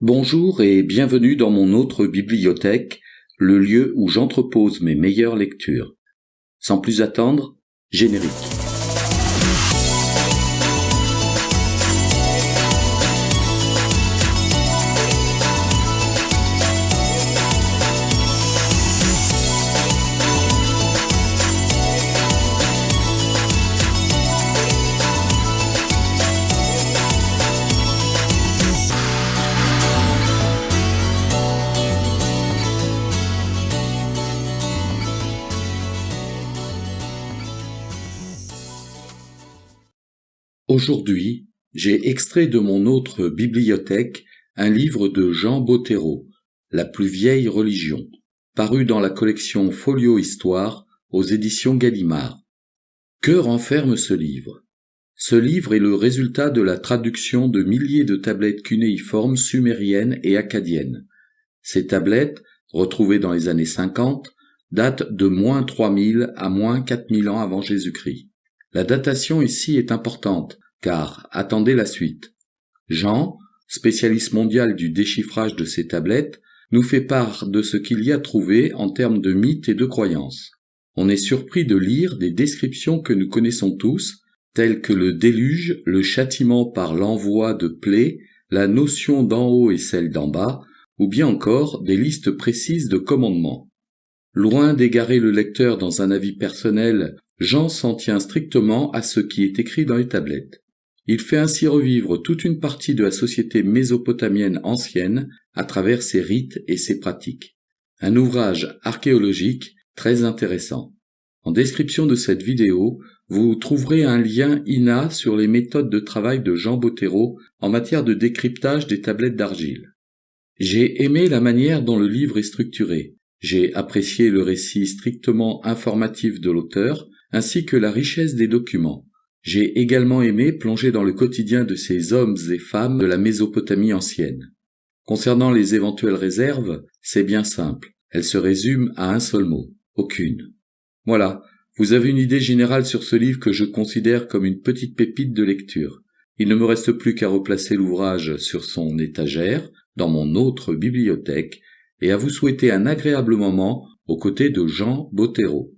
Bonjour et bienvenue dans mon autre bibliothèque, le lieu où j'entrepose mes meilleures lectures. Sans plus attendre, générique. Aujourd'hui, j'ai extrait de mon autre bibliothèque un livre de Jean Bottero, La plus vieille religion, paru dans la collection Folio Histoire aux éditions Gallimard. Que renferme ce livre ? Ce livre est le résultat de la traduction de milliers de tablettes cunéiformes sumériennes et akkadiennes. Ces tablettes, retrouvées dans les années 50, datent de moins 3000 à moins 4000 ans avant Jésus-Christ. La datation ici est importante, car attendez la suite. Jean, spécialiste mondial du déchiffrage de ces tablettes, nous fait part de ce qu'il y a trouvé en termes de mythes et de croyances. On est surpris de lire des descriptions que nous connaissons tous, telles que le déluge, le châtiment par l'envoi de plaies, la notion d'en haut et celle d'en bas, ou bien encore des listes précises de commandements. Loin d'égarer le lecteur dans un avis personnel, Jean s'en tient strictement à ce qui est écrit dans les tablettes. Il fait ainsi revivre toute une partie de la société mésopotamienne ancienne à travers ses rites et ses pratiques. Un ouvrage archéologique très intéressant. En description de cette vidéo, vous trouverez un lien INA sur les méthodes de travail de Jean Bottero en matière de décryptage des tablettes d'argile. J'ai aimé la manière dont le livre est structuré. J'ai apprécié le récit strictement informatif de l'auteur, ainsi que la richesse des documents. J'ai également aimé plonger dans le quotidien de ces hommes et femmes de la Mésopotamie ancienne. Concernant les éventuelles réserves, c'est bien simple. Elles se résument à un seul mot, aucune. Voilà, vous avez une idée générale sur ce livre que je considère comme une petite pépite de lecture. Il ne me reste plus qu'à replacer l'ouvrage sur son étagère, dans mon autre bibliothèque, et à vous souhaiter un agréable moment aux côtés de Jean Bottero.